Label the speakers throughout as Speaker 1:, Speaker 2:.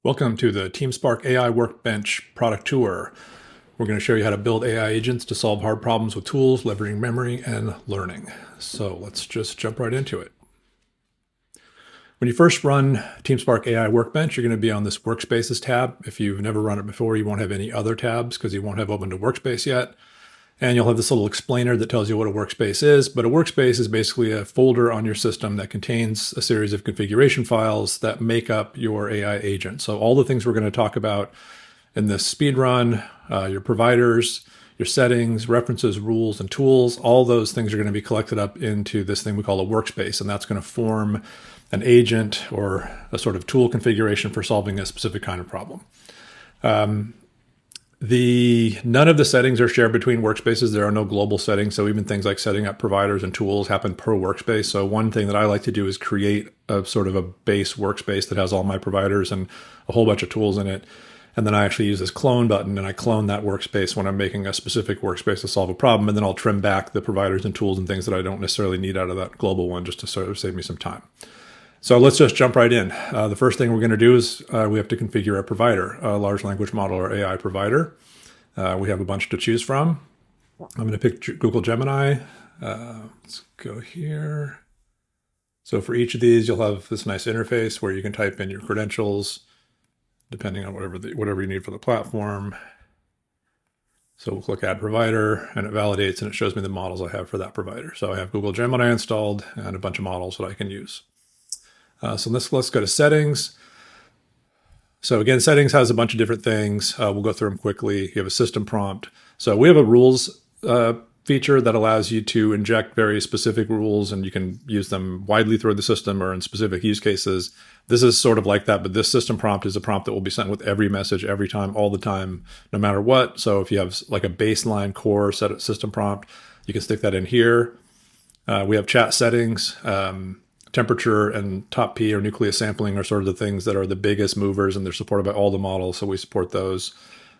Speaker 1: Welcome to the TeamSpark AI Workbench product tour. We're going to show you how to build AI agents to solve hard problems with tools, leveraging memory, and learning. So let's just jump right into it. When you first run TeamSpark AI Workbench, you're going to be on this Workspaces tab. If you've never run it before, you won't have any other tabs because you won't have opened a workspace yet. And you'll have this little explainer that tells you what a workspace is. But a workspace is basically a folder on your system that contains a series of configuration files that make up your AI agent. So all the things we're going to talk about in this speed run, your providers, your settings, references, rules, and tools, all those things are going to be collected up into this thing we call a workspace. And that's going to form an agent or a sort of tool configuration for solving a specific kind of problem. None of the settings are shared between workspaces. There are no global settings. So even things like setting up providers and tools happen per workspace. So one thing that I like to do is create a sort of a base workspace that has all my providers and a whole bunch of tools in it. And then I actually use this clone button and I clone that workspace when I'm making a specific workspace to solve a problem. And then I'll trim back the providers and tools and things that I don't necessarily need out of that global one just to sort of save me some time. So let's just jump right in. The first thing we're going to do is we have to configure a provider, a large language model or AI provider. We have a bunch to choose from. I'm going to pick Google Gemini. Let's go here. So for each of these, you'll have this nice interface where you can type in your credentials, depending on whatever you need for the platform. So we'll click Add Provider, and it validates, and it shows me the models I have for that provider. So I have Google Gemini installed and a bunch of models that I can use. So let's go to settings. So again, settings has a bunch of different things. We'll go through them quickly. You have a system prompt. So we have a rules feature that allows you to inject very specific rules, and you can use them widely through the system or in specific use cases. This is sort of like that, but this system prompt is a prompt that will be sent with every message, every time, all the time, no matter what. So if you have like a baseline core set system prompt, you can stick that in here. We have chat settings. Temperature and top P or nucleus sampling are sort of the things that are the biggest movers, and they're supported by all the models. So we support those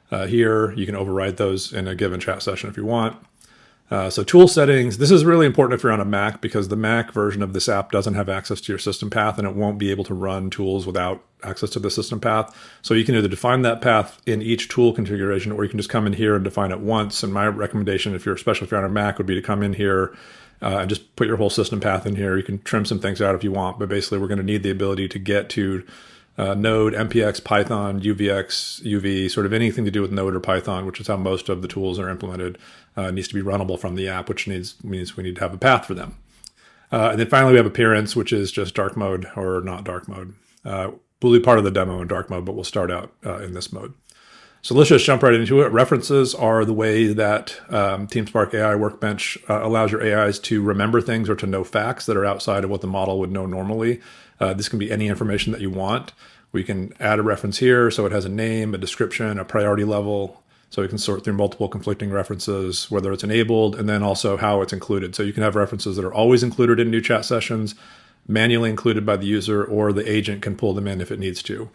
Speaker 1: here. You can override those in a given chat session if you want. So tool settings, this is really important if you're on a Mac because the Mac version of this app doesn't have access to your system path and it won't be able to run tools without access to the system path. So you can either define that path in each tool configuration or you can just come in here and define it once. And my recommendation, especially if you're on a Mac, would be to come in here and just put your whole system path in here. You can trim some things out if you want, but basically we're going to need the ability to get to Node, MPX, Python, UVX, UV, sort of anything to do with Node or Python, which is how most of the tools are implemented, needs to be runnable from the app, which means we need to have a path for them. And then finally we have appearance, which is just dark mode or not dark mode. We'll do part of the demo in dark mode, but we'll start out in this mode. So let's just jump right into it. References are the way that TeamSpark AI Workbench allows your AIs to remember things or to know facts that are outside of what the model would know normally. This can be any information that you want. We can add a reference here so it has a name, a description, a priority level. So we can sort through multiple conflicting references, whether it's enabled, and then also how it's included. So you can have references that are always included in new chat sessions, manually included by the user, or the agent can pull them in if it needs to.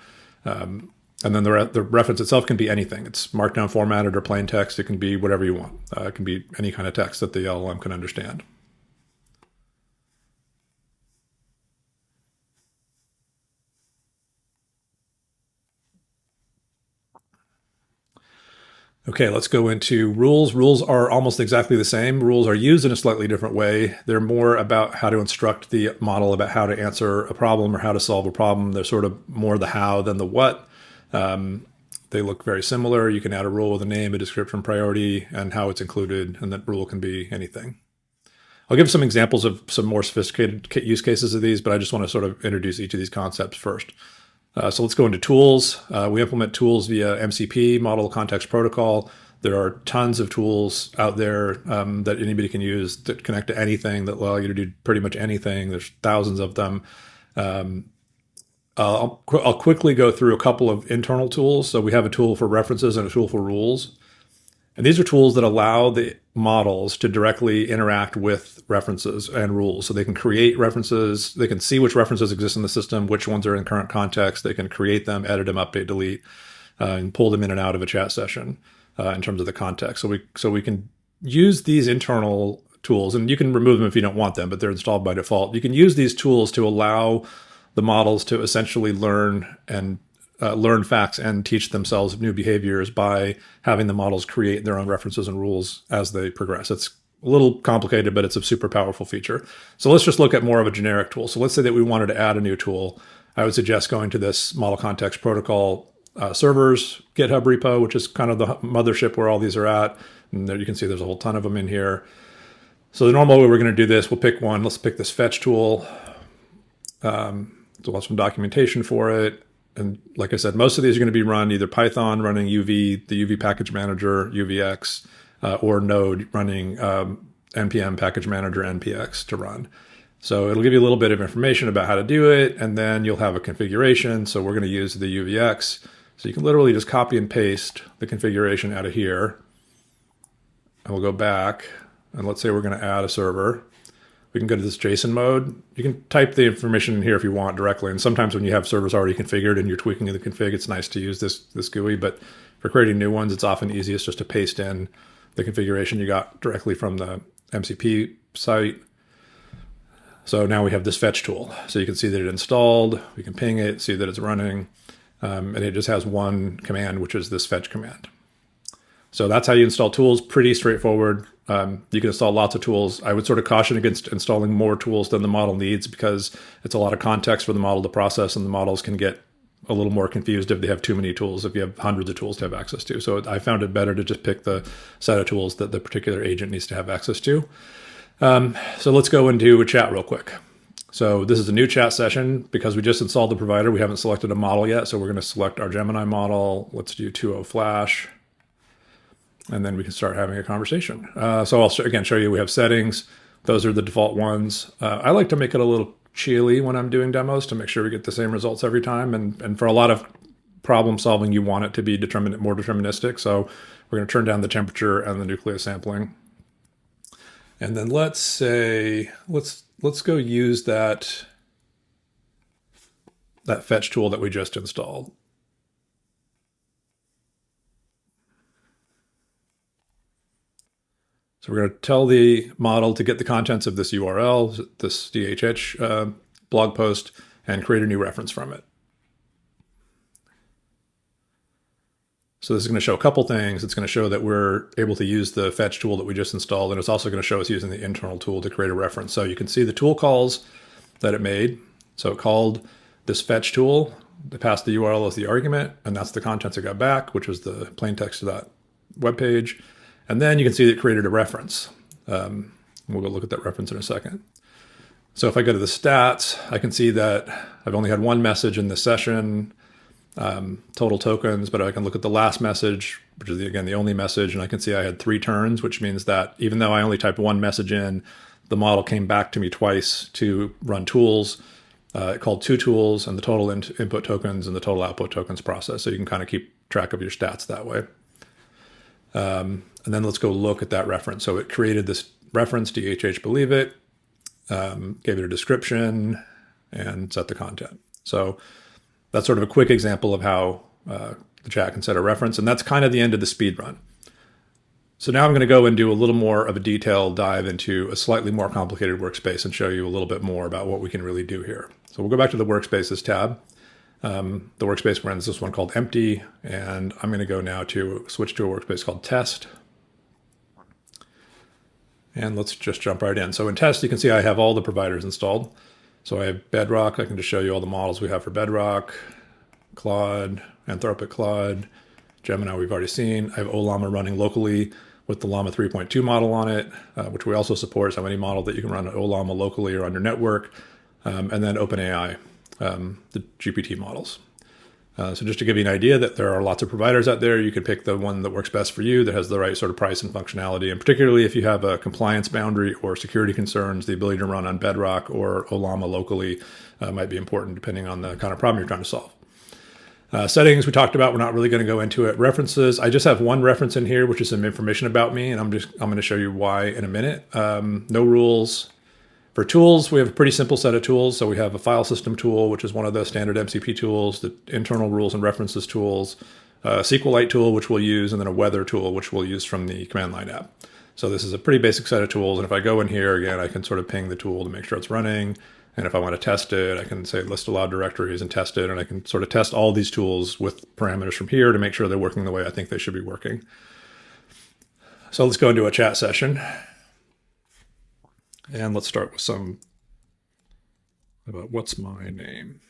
Speaker 1: And then the reference itself can be anything. It's markdown formatted or plain text. It can be whatever you want. It can be any kind of text that the LLM can understand. Okay, let's go into rules. Rules are almost exactly the same. Rules are used in a slightly different way. They're more about how to instruct the model about how to answer a problem or how to solve a problem. They're sort of more the how than the what. They look very similar. You can add a rule with a name, a description, priority, and how it's included, and that rule can be anything. I'll give some examples of some more sophisticated use cases of these, but I just want to sort of introduce each of these concepts first. So let's go into tools. We implement tools via MCP, Model Context Protocol. There are tons of tools out there that anybody can use that connect to anything, that allow you to do pretty much anything. There's thousands of them. I'll quickly go through a couple of internal tools. So we have a tool for references and a tool for rules. And these are tools that allow the models to directly interact with references and rules. So they can create references, they can see which references exist in the system, which ones are in current context. They can create them, edit them, update, delete, and pull them in and out of a chat session in terms of the context. So we can use these internal tools, and you can remove them if you don't want them, but they're installed by default. You can use these tools to allow the models to essentially learn and learn facts and teach themselves new behaviors by having the models create their own references and rules as they progress. It's a little complicated, but it's a super powerful feature. So let's just look at more of a generic tool. So let's say that we wanted to add a new tool. I would suggest going to this Model Context Protocol servers GitHub repo, which is kind of the mothership where all these are at. And there you can see there's a whole ton of them in here. So the normal way we're going to do this, we'll pick one. Let's pick this fetch tool. So we'll have some documentation for it. And like I said, most of these are going to be run either Python running UV, the UV package manager, UVX, or Node running NPM package manager, NPX to run. So it'll give you a little bit of information about how to do it, and then you'll have a configuration. So we're going to use the UVX. So you can literally just copy and paste the configuration out of here. And we'll go back, and let's say we're going to add a server. We can go to this JSON mode. You can type the information in here if you want directly. And sometimes when you have servers already configured and you're tweaking the config, it's nice to use this GUI. But for creating new ones, it's often easiest just to paste in the configuration you got directly from the MCP site. So now we have this fetch tool. So you can see that it installed. We can ping it, see that it's running. And it just has one command, which is this fetch command. So that's how you install tools. Pretty straightforward. You can install lots of tools. I would sort of caution against installing more tools than the model needs because it's a lot of context for the model to process, and the models can get a little more confused if they have too many tools, if you have hundreds of tools to have access to. So I found it better to just pick the set of tools that the particular agent needs to have access to. So let's go into a chat real quick. So this is a new chat session because we just installed the provider. We haven't selected a model yet. So we're going to select our Gemini model. Let's do 2.0 Flash. And then we can start having a conversation. So I'll again show you, we have settings. Those are the default ones. I like to make it a little chilly when I'm doing demos to make sure we get the same results every time. And for a lot of problem solving, you want it to be more deterministic. So we're going to turn down the temperature and the nucleus sampling. And then let's say, let's go use that fetch tool that we just installed. So we're going to tell the model to get the contents of this URL, this DHH blog post, and create a new reference from it. So this is going to show a couple things. It's going to show that we're able to use the fetch tool that we just installed, and it's also going to show us using the internal tool to create a reference. So you can see the tool calls that it made. So it called this fetch tool, it passed the URL as the argument, and that's the contents it got back, which was the plain text of that web page. And then you can see that it created a reference. We'll go look at that reference in a second. So if I go to the stats, I can see that I've only had one message in this session, total tokens, but I can look at the last message, which is, again, the only message, and I can see I had 3 turns, which means that even though I only typed one message in, the model came back to me twice to run tools. It called 2 tools, and the total input tokens and the total output tokens process. So you can kind of keep track of your stats that way. And then let's go look at that reference. So it created this reference, DHH believe it, gave it a description, and set the content. So that's sort of a quick example of how the chat can set a reference. And that's kind of the end of the speed run. So now I'm going to go and do a little more of a detailed dive into a slightly more complicated workspace and show you a little bit more about what we can really do here. So we'll go back to the workspaces tab. The workspace runs this one called empty, and I'm going to go now to switch to a workspace called test. And let's just jump right in. So in test, you can see I have all the providers installed. So I have Bedrock. I can just show you all the models we have for Bedrock, Claude, Anthropic Claude, Gemini we've already seen. I have Ollama running locally with the Llama 3.2 model on it, which we also support. So any model that you can run Ollama locally or on your network. And then OpenAI, the GPT models. So just to give you an idea that there are lots of providers out there, you can pick the one that works best for you, that has the right sort of price and functionality. And particularly if you have a compliance boundary or security concerns, the ability to run on Bedrock or Ollama locally might be important depending on the kind of problem you're trying to solve. Settings we talked about, we're not really going to go into it. References, I just have one reference in here, which is some information about me, and I'm going to show you why in a minute. No rules. For tools, we have a pretty simple set of tools. So we have a file system tool, which is one of the standard MCP tools, the internal rules and references tools, a SQLite tool, which we'll use, and then a weather tool, which we'll use from the command line app. So this is a pretty basic set of tools. And if I go in here again, I can sort of ping the tool to make sure it's running. And if I want to test it, I can say list allowed directories and test it. And I can sort of test all these tools with parameters from here to make sure they're working the way I think they should be working. So let's go into a chat session. And let's start with some about what's my name.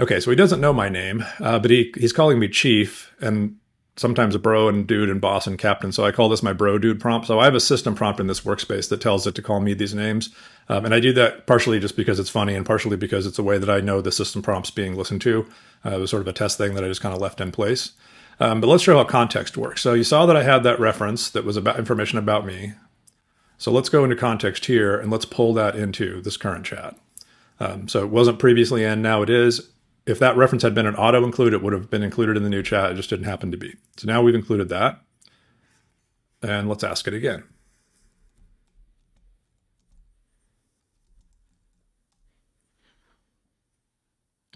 Speaker 1: Okay, so he doesn't know my name, but he's calling me chief and sometimes a bro and dude and boss and captain. So I call this my bro dude prompt. So I have a system prompt in this workspace that tells it to call me these names. And I do that partially just because it's funny and partially because it's a way that I know the system prompt's being listened to. It was sort of a test thing that I just kind of left in place. But let's show how context works. So you saw that I had that reference that was about information about me. So let's go into context here and let's pull that into this current chat. So it wasn't previously in, now it is. If that reference had been an auto include, it would have been included in the new chat. It just didn't happen to be. So now we've included that. And let's ask it again.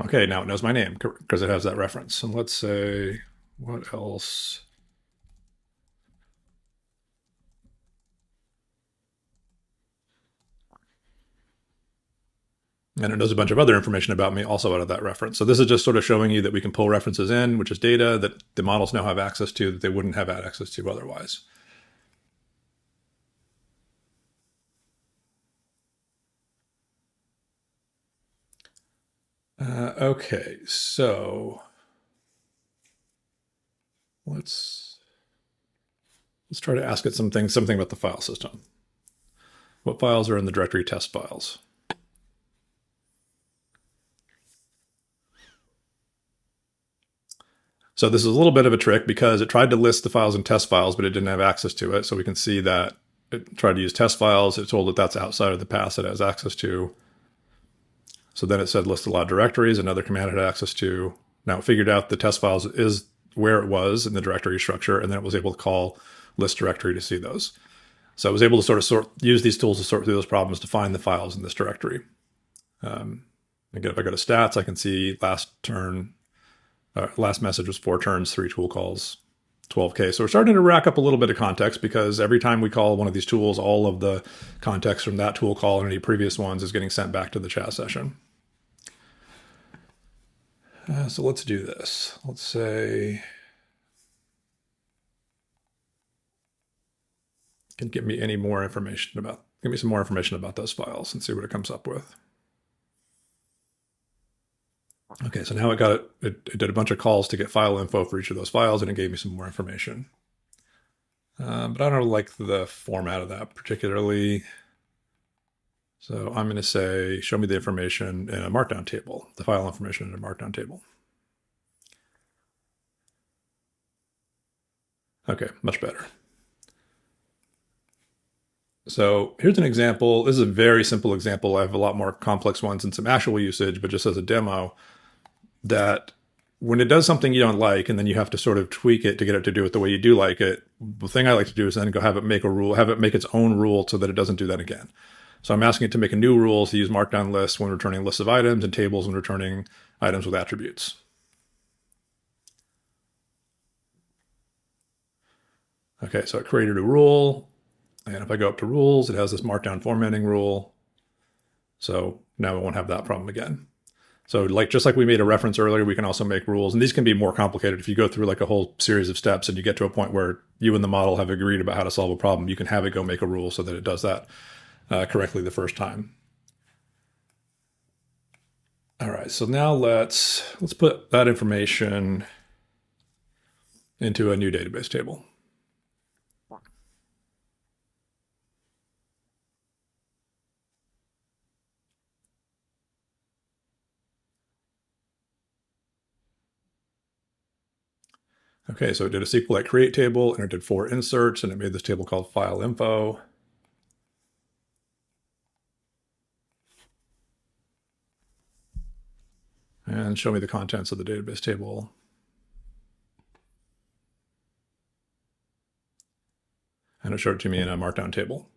Speaker 1: Okay, now it knows my name because it has that reference. And let's say, what else? And it knows a bunch of other information about me also out of that reference. So this is just sort of showing you that we can pull references in, which is data that the models now have access to that they wouldn't have had access to otherwise. Okay, so let's try to ask it something about the file system. What files are in the directory test files? So this is a little bit of a trick because it tried to list the files in test files, but it didn't have access to it. So we can see that it tried to use test files. It told it that's outside of the paths it has access to. So then it said list allowed directories, another command it had access to. Now it figured out the test files is where it was in the directory structure, and then it was able to call list directory to see those. So I was able to sort of use these tools to sort through those problems to find the files in this directory. Again, if I go to stats, I can see last message was 4 turns, 3 tool calls, 12K. So we're starting to rack up a little bit of context because every time we call one of these tools, all of the context from that tool call and any previous ones is getting sent back to the chat session. So let's do this. Let's say, can give me any more information about, give me some more information about those files and see what it comes up with. Okay, so now it did a bunch of calls to get file info for each of those files, and it gave me some more information. But I don't like the format of that particularly. So I'm going to say, show me the information in a markdown table, the file information in a markdown table. Okay, much better. So here's an example. This is a very simple example. I have a lot more complex ones and some actual usage, but just as a demo, that when it does something you don't like and then you have to sort of tweak it to get it to do it the way you do like it, the thing I like to do is then go have it make a rule, have it make its own rule so that it doesn't do that again. So I'm asking it to make a new rule to use markdown lists when returning lists of items and tables when returning items with attributes. Okay, so it created a rule. And if I go up to rules, it has this markdown formatting rule. So now we won't have that problem again. So just like we made a reference earlier, we can also make rules. And these can be more complicated. If you go through like a whole series of steps and you get to a point where you and the model have agreed about how to solve a problem, you can have it go make a rule so that it does that correctly the first time. All right, so now let's put that information into a new database table. Okay, so it did a SQLite create table and it did 4 inserts and it made this table called file info. And show me the contents of the database table. And it showed it to me in a markdown table.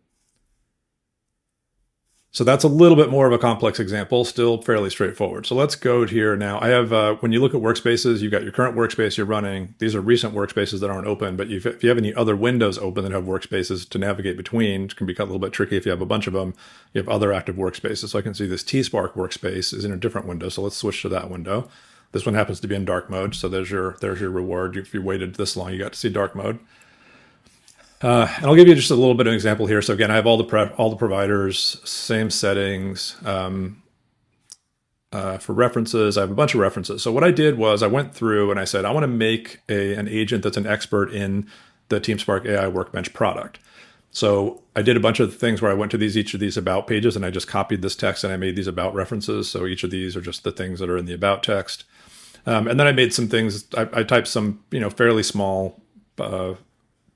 Speaker 1: So that's a little bit more of a complex example, still fairly straightforward. So let's go here now. I have, when you look at workspaces, you've got your current workspace you're running. These are recent workspaces that aren't open, but if you have any other windows open that have workspaces to navigate between, it can be a little bit tricky if you have a bunch of them. You have other active workspaces. So I can see this TeamSpark workspace is in a different window. So let's switch to that window. This one happens to be in dark mode. So there's your reward. If you waited this long, you got to see dark mode. And I'll give you just a little bit of an example here. So again, I have all the providers, same settings. For references, I have a bunch of references. So what I did was I went through and I said, I want to make an agent that's an expert in the TeamSpark AI Workbench product. So I did a bunch of things where I went to each of these about pages and I just copied this text and I made these about references. So each of these are just the things that are in the about text. And then I made some things, I typed some, fairly small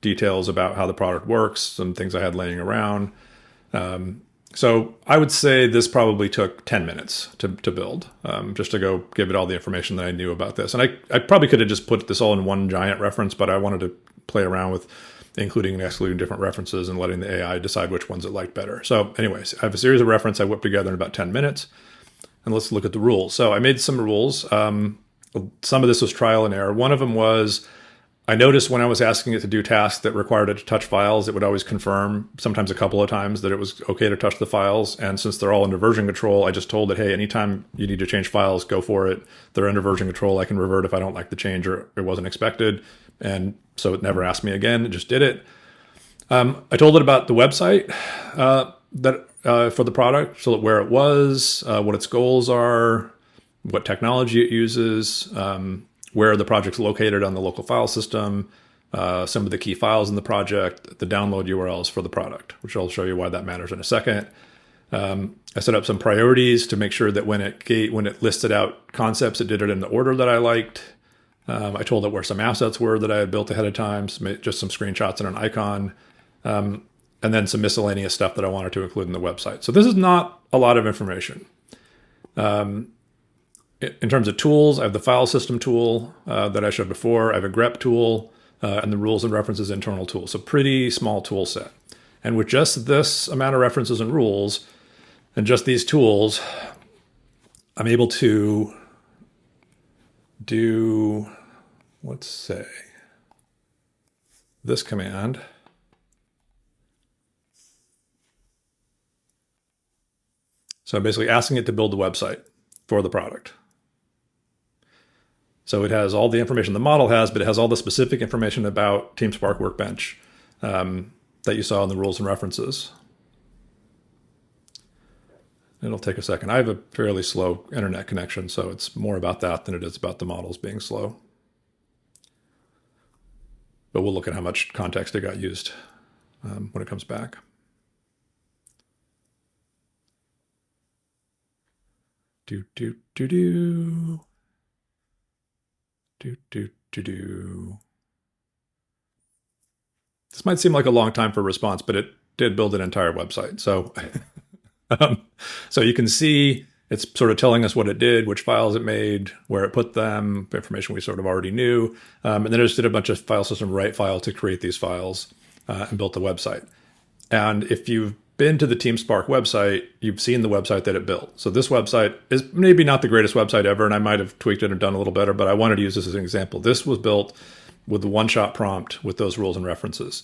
Speaker 1: details about how the product works, some things I had laying around. So I would say this probably took 10 minutes to build, just to go give it all the information that I knew about this. And I probably could have just put this all in one giant reference, but I wanted to play around with including and excluding different references and letting the AI decide which ones it liked better. So anyways, I have a series of references I whipped together in about 10 minutes. And let's look at the rules. So I made some rules. Some of this was trial and error. One of them was, I noticed when I was asking it to do tasks that required it to touch files, it would always confirm, sometimes a couple of times, that it was okay to touch the files. And since they're all under version control, I just told it, hey, anytime you need to change files, go for it. They're under version control. I can revert if I don't like the change or it wasn't expected. And so it never asked me again. It just did it. I told it about the website for the product, so where it was, what its goals are, what technology it uses, where the project's located on the local file system, some of the key files in the project, the download URLs for the product, which I'll show you why that matters in a second. I set up some priorities to make sure that when it listed out concepts, it did it in the order that I liked. I told it where some assets were that I had built ahead of time, just some screenshots and an icon, and then some miscellaneous stuff that I wanted to include in the website. So this is not a lot of information. In terms of tools, I have the file system tool that I showed before. I have a grep tool and the rules and references internal tool. So pretty small tool set. And with just this amount of references and rules and just these tools, I'm able to do, let's say, this command. So I'm basically asking it to build the website for the product. So it has all the information the model has, but it has all the specific information about TeamSpark Workbench that you saw in the rules and references. It'll take a second. I have a fairly slow internet connection, so it's more about that than it is about the models being slow. But we'll look at how much context it got used when it comes back. Do. This might seem like a long time for a response, but it did build an entire website. So, so you can see it's sort of telling us what it did, which files it made, where it put them, information we sort of already knew. And then it just did a bunch of file system write file to create these files and built the website. And if you've been to the TeamSpark website, you've seen the website that it built. So this website is maybe not the greatest website ever, and I might have tweaked it and done a little better, but I wanted to use this as an example. This was built with the one-shot prompt with those rules and references.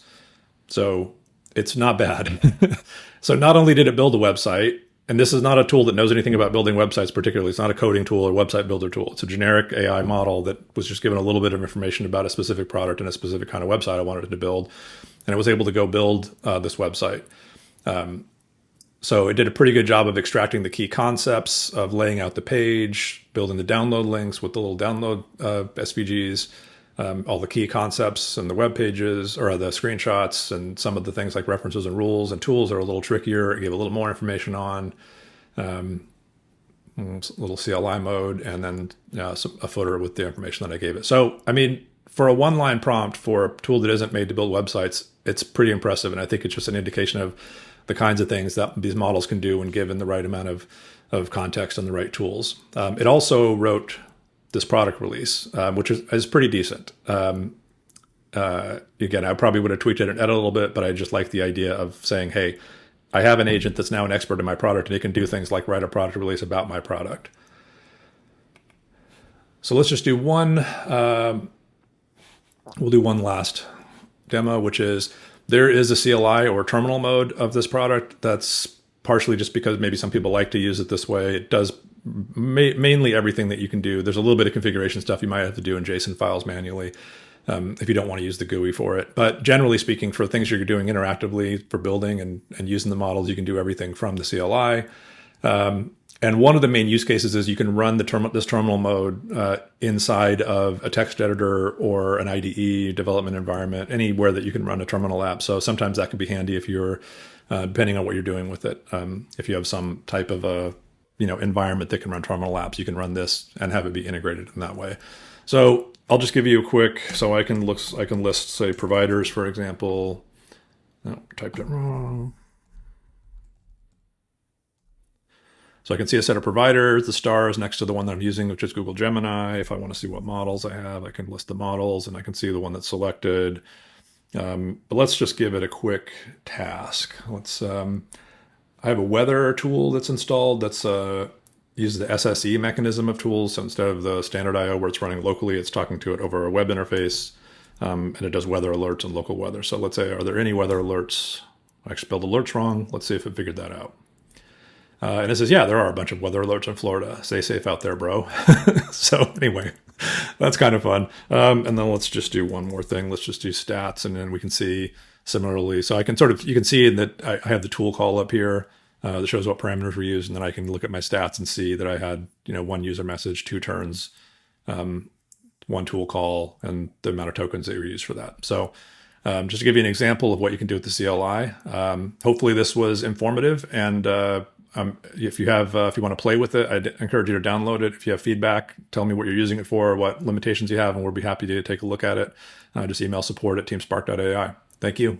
Speaker 1: So it's not bad. So not only did it build a website, and this is not a tool that knows anything about building websites particularly. It's not a coding tool or website builder tool. It's a generic AI model that was just given a little bit of information about a specific product and a specific kind of website I wanted it to build. And it was able to go build this website. So it did a pretty good job of extracting the key concepts, of laying out the page, building the download links with the little download SVGs, all the key concepts and the web pages or the screenshots, and some of the things like references and rules and tools are a little trickier. It gave a little more information on little CLI mode, and then a footer with the information that I gave it. So, I mean, for a one-line prompt for a tool that isn't made to build websites, it's pretty impressive. And I think it's just an indication of the kinds of things that these models can do when given the right amount of context and the right tools. It also wrote this product release, which is pretty decent. Again, I probably would have tweaked it and edited a little bit, but I just like the idea of saying, hey, I have an agent that's now an expert in my product, and it can do things like write a product release about my product. So let's just do one. We'll do one last demo, which is there is a CLI or terminal mode of this product. That's partially just because maybe some people like to use it this way. It does mainly everything that you can do. There's a little bit of configuration stuff you might have to do in JSON files manually if you don't want to use the GUI for it. But generally speaking, for things you're doing interactively for building and using the models, you can do everything from the CLI. And one of the main use cases is you can run this terminal mode inside of a text editor or an IDE development environment, anywhere that you can run a terminal app. So sometimes that can be handy if you're, depending on what you're doing with it. If you have some type of a environment that can run terminal apps, you can run this and have it be integrated in that way. So I'll just give you a quick, so I can list, say, providers, for example. Oh, typed it wrong. So I can see a set of providers, the stars next to the one that I'm using, which is Google Gemini. If I want to see what models I have, I can list the models and I can see the one that's selected. But let's just give it a quick task. I have a weather tool that's installed that's uses the SSE mechanism of tools. So instead of the standard IO where it's running locally, it's talking to it over a web interface, and it does weather alerts and local weather. So let's say, are there any weather alerts? I spelled alerts wrong. Let's see if it figured that out. And it says, yeah, there are a bunch of weather alerts in Florida. Stay safe out there, bro. So anyway, that's kind of fun. And then let's just do one more thing. Let's just do stats, and then we can see similarly. So I can you can see that I have the tool call up here that shows what parameters were used, and then I can look at my stats and see that I had, one user message, 2 turns, one tool call, and the amount of tokens that were used for that. So just to give you an example of what you can do with the CLI, hopefully this was informative. And if you want to play with it, I'd encourage you to download it. If you have feedback, tell me what you're using it for, what limitations you have, and we'll be happy to take a look at it. Just email support@teamspark.ai. Thank you.